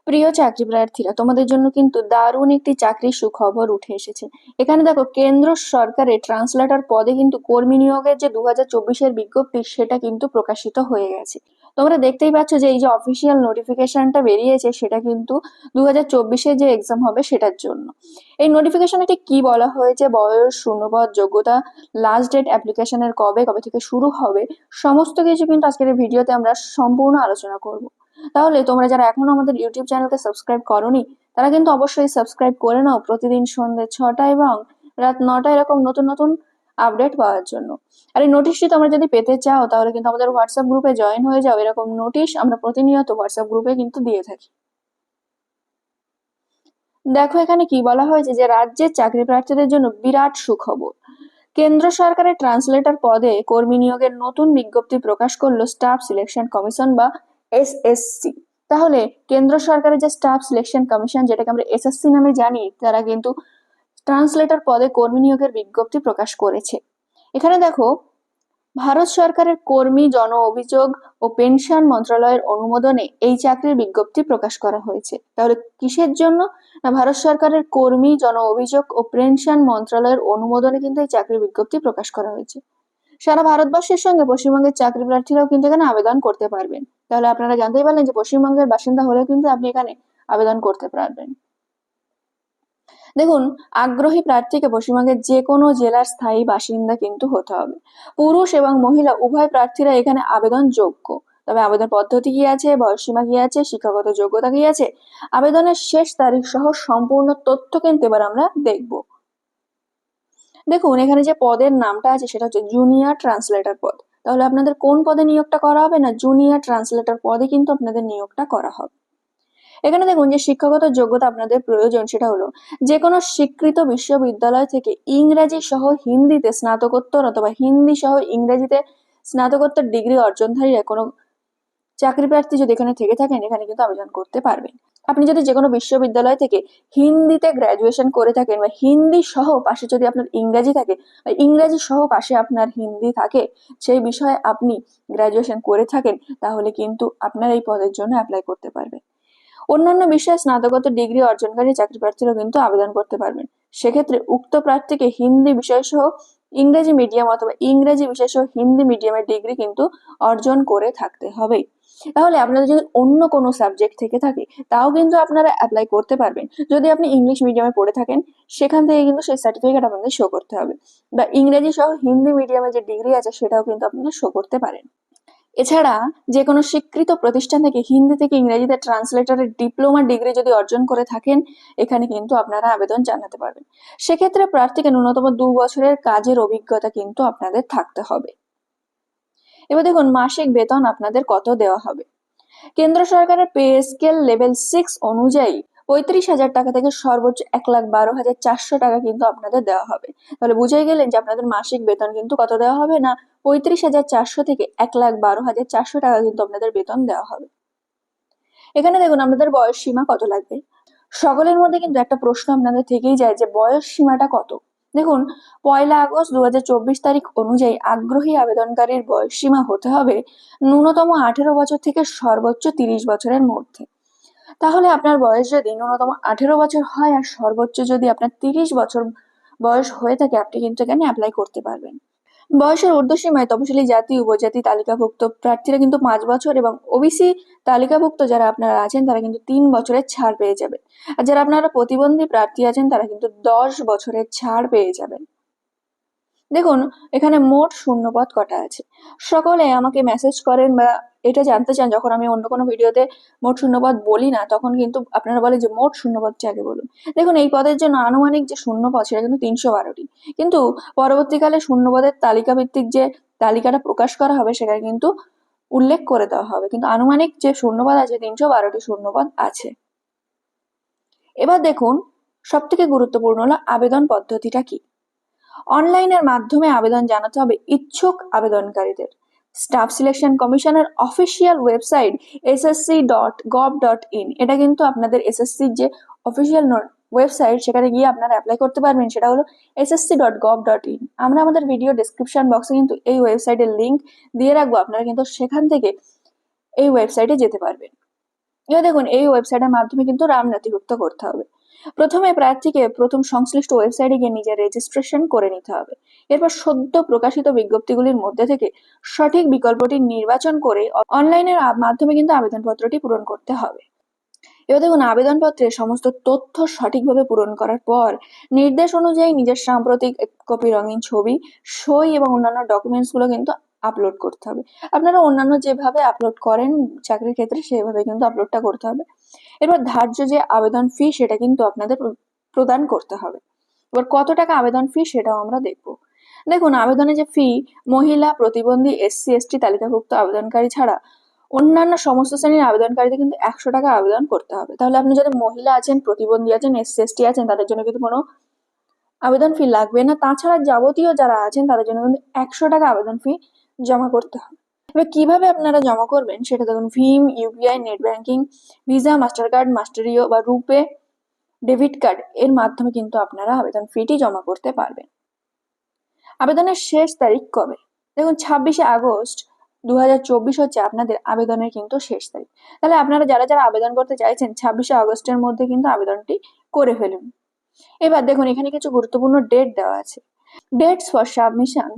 প্রিয় চাকরি প্রার্থীরা, তোমাদের জন্য কিন্তু দারুণ একটি চাকরির সুখবর উঠে এসেছে। এখানে দেখো, কেন্দ্র সরকারের ট্রান্সলেটর পদে কিন্তু কর্মী নিয়োগের যে 2024-এর বিজ্ঞপ্তি সেটা কিন্তু প্রকাশিত হয়ে গেছে। তোমরা দেখতেই পাচ্ছ যে এই যে অফিসিয়াল নোটিফিকেশনটা বেরিয়েছে সেটা কিন্তু 2024-এ যে এক্সাম হবে সেটার জন্য। এই নোটিফিকেশনে ঠিক কি বলা হয়েছে, বয়স, শূন্যপদ, যোগ্যতা, লাস্ট ডেট অ্যাপ্লিকেশনের কবে কবে থেকে শুরু হবে, সমস্ত কিছু কিন্তু আজকের এই ভিডিওতে আমরা সম্পূর্ণ আলোচনা করব। তাহলে তোমরা যারা এখনো আমাদের ইউটিউব চ্যানেলকে সাবস্ক্রাইব করোনি তারা কিন্তু অবশ্যই সাবস্ক্রাইব করে নাও প্রতিদিন সন্ধ্যে 6টা এবং রাত 9টা এরকম নতুন নতুন আপডেট পাওয়ার জন্য। আর এই নোটিশটি তোমরা যদি পেতে চাও তাহলে কিন্তু আমাদের হোয়াটসঅ্যাপ গ্রুপে জয়েন হয়ে যাও। এরকম নোটিশ আমরা প্রতিনিয়ত হোয়াটসঅ্যাপ গ্রুপে কিন্তু দিয়ে থাকি। দেখো এখানে কি বলা হয়েছে যে রাজ্যের চাকরি প্রার্থীদের জন্য বিরাট সুখবর। কেন্দ্র সরকারের ট্রান্সলেটর পদে কর্মী নিয়োগের নতুন বিজ্ঞপ্তি প্রকাশ করলো স্টাফ সিলেকশন কমিশন বা এসএসসি। তাহলে কেন্দ্র সরকারের যে স্টাফ সিলেকশন কমিশন, যেটাকে আমরা এসএসসি নামে জানি, তারা কিন্তু ট্রান্সলেটর পদে কর্মী নিয়োগের বিজ্ঞপ্তি প্রকাশ করেছে। এখানে দেখো, ভারত সরকারের কর্মী জন অভিযোগ ও পেনশন মন্ত্রণালয়ের অনুমোদনে এই চাকরির বিজ্ঞপ্তি প্রকাশ করা হয়েছে। তাহলে কিসের জন্য? না, ভারত সরকারের কর্মী জন অভিযোগ ও পেনশন মন্ত্রণালয়ের অনুমোদনে কিন্তু এই চাকরির বিজ্ঞপ্তি প্রকাশ করা হয়েছে। সারা ভারতবর্ষের সঙ্গে পশ্চিমবঙ্গের চাকরি প্রার্থীরাও কিন্তু এখানে আবেদন করতে পারবেন। তাহলে আপনারা জানতেই পারলেন যে পশ্চিমবঙ্গের বাসিন্দা হলেও কিন্তু আপনি এখানে আবেদন করতে পারবেন। দেখুন, আগ্রহী প্রার্থীকে পশ্চিমবঙ্গের যে কোনো জেলার স্থায়ী বাসিন্দা কিন্তু হতে হবে। পুরুষ এবং মহিলা উভয় প্রার্থীরা এখানে আবেদন যোগ্য। তবে আবেদন পদ্ধতি কি আছে, বয়সসীমা কি আছে, শিক্ষাগত যোগ্যতা কি আছে, আবেদনের শেষ তারিখ সহ সম্পূর্ণ তথ্য কিন্তু এবার আমরা দেখব। দেখুন, এখানে যে পদের নামটা আছে সেটা হচ্ছে জুনিয়র ট্রান্সলেটর পদ। তাহলে আপনাদের কোন পদে নিয়োগটা করা হবে? না, জুনিয়র ট্রান্সলেটর পদে কিন্তু আপনাদের নিয়োগটা করা হবে। এখানে দেখুন, যে শিক্ষাগত যোগ্যতা আপনাদের প্রয়োজন সেটা হলো যে কোনো স্বীকৃত বিশ্ববিদ্যালয় থেকে ইংরেজি সহ হিন্দিতে স্নাতকোত্তর অথবা হিন্দি সহ ইংরেজিতে স্নাতকোত্তর ডিগ্রি অর্জনধারী কোনো চাকরি প্রার্থী যদি এখানে থেকে থাকেন, এখানে কিন্তু আবেদন করতে পারবেন। আপনি যদি যে কোনো বিশ্ববিদ্যালয় থেকে হিন্দিতে গ্রাজুয়েশন করে থাকেন বা হিন্দি সহ পাশে যদি আপনার ইংরেজি থাকে বা ইংরেজি সহ পাশে আপনার হিন্দি থাকে, সেই বিষয়ে আপনি গ্রাজুয়েশন করে থাকেন, তাহলে কিন্তু আপনার এই পদের জন্য অ্যাপ্লাই করতে পারবেন। অন্যান্য বিষয়ে স্নাতকোত্তর ডিগ্রি অর্জনকারী চাকরি প্রার্থীরাও কিন্তু আবেদন করতে পারবেন। সেক্ষেত্রে উক্ত প্রার্থীকে হিন্দি বিষয় সহ ইংরেজি মিডিয়াম অথবা ইংরেজি বিষয় সহ হিন্দি মিডিয়ামের ডিগ্রি কিন্তু অর্জন করে থাকতে হবে। তাহলে আপনাদের যদি অন্য কোনো সাবজেক্ট থেকে থাকে তাও কিন্তু আপনারা অ্যাপ্লাই করতে পারবেন। যদি আপনি ইংলিশ মিডিয়ামে পড়ে থাকেন সেখান থেকে কিন্তু সেই সার্টিফিকেট আপনাদের শো করতে হবে, বা ইংরেজি সহ হিন্দি মিডিয়ামে যে ডিগ্রি আছে সেটাও কিন্তু আপনারা শো করতে পারেন। এছাড়া যে কোনো স্বীকৃত প্রতিষ্ঠান থেকে হিন্দি থেকে ইংরেজিতে ট্রান্সলেটরের ডিপ্লোমা ডিগ্রি যদি অর্জন করে থাকেন, এখানে কিন্তু আপনারা আবেদন জানাতে পারবেন। সেক্ষেত্রে প্রার্থীকে ন্যূনতম 2 বছরের কাজের অভিজ্ঞতা কিন্তু আপনাদের থাকতে হবে। এবার দেখুন, মাসিক বেতন আপনাদের কত দেওয়া হবে। কেন্দ্র সরকারের পে স্কেল লেভেল 6 অনুযায়ী 35,000 টাকা থেকে সর্বোচ্চ 1,12,400 টাকা কিন্তু আপনাদের দেওয়া হবে। তাহলে বুঝেই গেলেন যে আপনাদের মাসিক বেতন কিন্তু কত দেওয়া হবে। না, 35,400 থেকে 1,12,400 টাকা কিন্তু আপনাদের বেতন দেওয়া হবে। এখানে দেখুন, আপনাদের বয়স সীমা কত লাগবে। সকলের মধ্যে কিন্তু একটা প্রশ্ন আপনাদের থেকেই যায় যে বয়স সীমাটা কত। দেখুন, 1 আগস্ট 2024 তারিখ অনুযায়ী আগ্রহী আবেদনকারীর বয়স সীমা হতে হবে ন্যূনতম 18 বছর থেকে সর্বোচ্চ 30 বছরের মধ্যে। তাহলে আপনার বয়স যদি ন্যূনতম 18 বছর হয় আর সর্বোচ্চ যদি আপনার 30 বছর বয়স হয়ে থাকে, আপনি কিন্তু এখানে অ্যাপ্লাই করতে পারবেন। বয়সের ঊর্ধ্বসীমায় তপশিলি জাতি উপজাতি তালিকাভুক্ত প্রার্থীরা কিন্তু 5 বছর এবং ওবিসি তালিকাভুক্ত যারা আপনারা আছেন তারা কিন্তু 3 বছরের ছাড় পেয়ে যাবেন। আর যারা আপনারা প্রতিবন্ধী প্রার্থী আছেন তারা কিন্তু 10 বছরের ছাড় পেয়ে যাবেন। দেখুন, এখানে মোট শূন্যপদ কটা আছে। সকলে আমাকে মেসেজ করেন বা এটা জানতে চান, যখন আমি অন্য কোনো ভিডিওতে মোট শূন্যপদ বলি না তখন কিন্তু আপনারা বলেন যে মোট শূন্যপদটি আগে বলুন। দেখুন, এই পদের জন্য আনুমানিক যে শূন্যপদ সেটা কিন্তু 312টি, কিন্তু পরবর্তীকালে শূন্যপদের তালিকা ভিত্তিক যে তালিকাটা প্রকাশ করা হবে সেখানে কিন্তু উল্লেখ করে দেওয়া হবে, কিন্তু আনুমানিক যে শূন্যপদ আছে 312টি শূন্যপদ আছে। এবার দেখুন, সব থেকে গুরুত্বপূর্ণ হলো আবেদন পদ্ধতিটা কি। অনলাইনের মাধ্যমে আবেদন জানাতে হবে ইচ্ছুক আবেদনকারীদের। স্টাফ সিলেকশন কমিশনের অফিসিয়াল ওয়েবসাইট ssc.gov.in, এটা কিন্তু আপনাদের এসএসসির যে অফিসিয়াল ওয়েবসাইট সেখানে গিয়ে আপনারা অ্যাপ্লাই করতে পারবেন, সেটা হলো ssc.gov.in। আমরা আমাদের ভিডিও ডেসক্রিপশন বক্সে কিন্তু এই ওয়েবসাইটের লিংক দিয়ে রাখবো, আপনারা কিন্তু সেখান থেকে এই ওয়েবসাইটে যেতে পারবেন। এবার দেখুন এই ওয়েবসাইটের মাধ্যমে কিন্তু নাম নথিভুক্ত করতে হবে। প্রথমে প্রার্থীকে প্রথম সংশ্লিষ্ট ওয়েবসাইটে গিয়ে নিজের রেজিস্ট্রেশন করে নিতে হবে। এরপর সদ্য প্রকাশিত বিজ্ঞপ্তিগুলির মধ্যে থেকে সঠিক বিকল্পটি নির্বাচন করে অনলাইনের মাধ্যমে কিন্তু আবেদনপত্রটি পূরণ করতে হবে। এবার দেখুন আবেদনপত্রে সমস্ত তথ্য সঠিকভাবে পূরণ করার পর নির্দেশ অনুযায়ী নিজের সাম্প্রতিক এক কপি রঙিন ছবি, সই এবং অন্যান্য ডকুমেন্টস গুলো কিন্তু আপলোড করতে হবে। আপনারা অন্যান্য যেভাবে আপলোড করেন চাকরির ক্ষেত্রে সেভাবে কিন্তু আপলোডটা করতে হবে। এবার ধার্য যে আবেদন ফি সেটা কিন্তু আপনাদের প্রদান করতে হবে। এবার কত টাকা আবেদন ফি সেটাও আমরা দেখব। দেখুন আবেদনের যে ফি, মহিলা, প্রতিবন্ধী, SC ST তালিকাভুক্ত আবেদনকারী ছাড়া অন্যান্য সমস্ত শ্রেণীর আবেদনকারীদের কিন্তু 100 টাকা আবেদন করতে হবে। তাহলে আপনি যদি মহিলা আছেন, প্রতিবন্ধী আছেন, SC ST আছেন তাদের জন্য কিন্তু কোনো আবেদন ফি লাগবে না। তাছাড়া যাবতীয় যারা আছেন তাদের জন্য কিন্তু 100 টাকা আবেদন ফি জমা করতে হবে। এবার কিভাবে আপনারা জমা করবেন সেটা দেখুন ভীম, UPI, net banking, Visa, Mastercard, Maestro বা রুপে ডেবিট কার্ড এর মাধ্যমে কিন্তু আপনারা আবেদন ফিটি জমা করতে পারবেন। আবেদনের শেষ তারিখ কবে? দেখুন 26শে আগস্ট 2024 হচ্ছে আপনাদের আবেদনের কিন্তু শেষ তারিখ। তাহলে আপনারা যারা যারা আবেদন করতে চাইছেন 26শে আগস্টের মধ্যে কিন্তু আবেদনটি করে ফেলুন। এবার দেখুন এখানে কিছু গুরুত্বপূর্ণ ডেট দেওয়া আছে। Dates for submission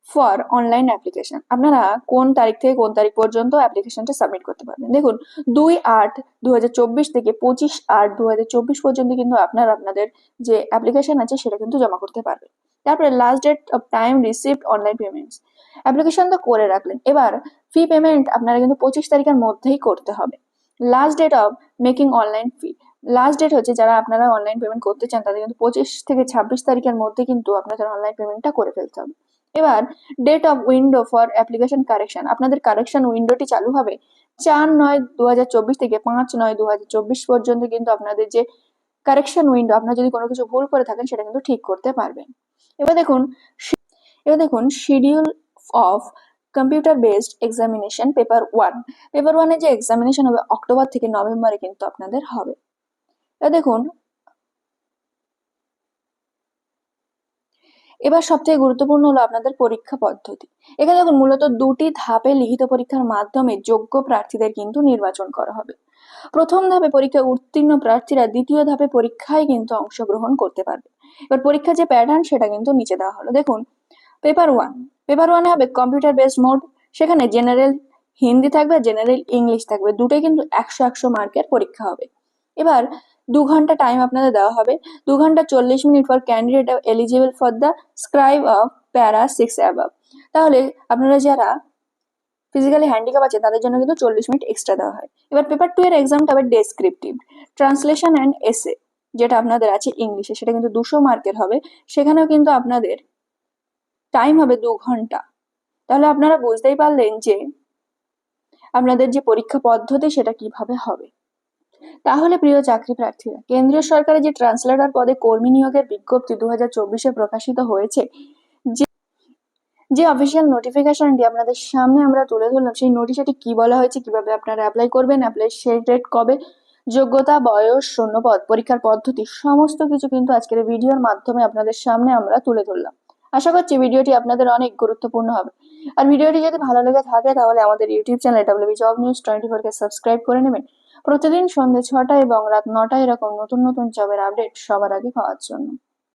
for online application. আপনারা কোন তারিখ থেকে কোন তারিখ পর্যন্ত অ্যাপ্লিকেশনটা সাবমিট করতে পারবেন। দেখুন 2/8/2024 থেকে 25/8/2024 পর্যন্ত কিন্তু আপনারা আপনাদের যে অ্যাপ্লিকেশন আছে সেটা কিন্তু জমা করতে পারবেন। তারপরে last date of time received online payments. Application তো করে রাখলেন, এবার ফি পেমেন্ট আপনারা কিন্তু 25 তারিখের মধ্যেই করতে হবে। Last date of making online fee. Last date হচ্ছে যারা আপনারা অনলাইন পেমেন্ট করতে চান তাদের কিন্তু 25 থেকে 26 তারিখের মধ্যে কিন্তু আপনাদের অনলাইন পেমেন্টটা করে ফেলতে হবে। এবার date of window for application correction. আপনাদের কারেকশন উইন্ডোটি চালু হবে 4/9/2024 থেকে 5/9/2024 পর্যন্ত কিন্তু আপনাদের যে কারেকশন উইন্ডো, আপনারা যদি কোনো কিছু ভুল করে থাকেন সেটা কিন্তু ঠিক করতে পারবেন। এবার দেখুন schedule of computer based examination paper 1। Paper 1 এর যে এক্সামিনেশন হবে অক্টোবর থেকে নভেম্বরে কিন্তু আপনাদের হবে। এবার দেখুন এবার সবথেকে গুরুত্বপূর্ণ হলো আপনাদের পরীক্ষা পদ্ধতি। এখানে দেখুন মূলত 2টি ধাপে লিখিত পরীক্ষার মাধ্যমে যোগ্য প্রার্থীদের কিন্তু নির্বাচন করা হবে। প্রথম ধাপে পরীক্ষা উত্তীর্ণ প্রার্থীরা দ্বিতীয় ধাপে পরীক্ষায় কিন্তু অংশগ্রহণ করতে পারবে। এবার পরীক্ষার যে প্যাটার্ন সেটা কিন্তু নিচে দেওয়া হলো। দেখুন পেপার 1 হবে কম্পিউটার বেসড মোড। সেখানে জেনারেল হিন্দি থাকবে, জেনারেল ইংলিশ থাকবে, দুটোই কিন্তু 100 মার্কের পরীক্ষা হবে। এবার 2 ঘন্টা টাইম আপনাদের দেওয়া হবে। 2 ঘন্টা 40 minute for candidate eligible for the scribe of প্যারা 6 অ্যাবাভ। তাহলে আপনারা যারা ফিজিক্যালি হ্যান্ডিক্যাপ আছে তাদের জন্য কিন্তু 40 মিনিট এক্সট্রা দেওয়া হয়। এবার পেপার 2 এর এক্সামটা হবে ডেসক্রিপটিভ ট্রান্সলেশন অ্যান্ড এসে, যেটা আপনাদের আছে ইংলিশে, সেটা কিন্তু 200 মার্কের হবে। সেখানেও কিন্তু আপনাদের টাইম হবে 2 ঘন্টা। তাহলে আপনারা বুঝতেই পারলেন যে আপনাদের যে পরীক্ষা পদ্ধতি সেটা কিভাবে হবে। তাহলে প্রিয় চাকরি প্রার্থীরা, কেন্দ্রীয় সরকারের যে ট্রান্সলেটর পদে কর্মী নিয়োগের বিজ্ঞপ্তি 2024-এ প্রকাশিত হয়েছে, যে অফিসিয়াল নোটিফিকেশনটি আপনাদের সামনে আমরা তুলে ধরলাম, সেই নোটিশটি কি বলা হয়েছে, কিভাবে আপনারা অ্যাপ্লাই করবেন, অ্যাপ্লাই শেষ ডেট কবে, যোগ্যতা, বয়স, শূন্যপদ, পরীক্ষার পদ্ধতি সমস্ত কিছু কিন্তু আজকের ভিডিওর মাধ্যমে আপনাদের সামনে আমরা তুলে ধরলাম। আশা করছি ভিডিওটি আপনাদের অনেক গুরুত্বপূর্ণ হবে। আর ভিডিওটি যদি ভালো লেগে থাকে তাহলে আমাদের YouTube channel WB job news 24 কে সাবস্ক্রাইব করে নেবেন প্রতিদিন সন্ধ্যে 6টায় এবং রাত 9টায় এরকম নতুন নতুন জবের আপডেট সবার আগে পাওয়ার জন্য।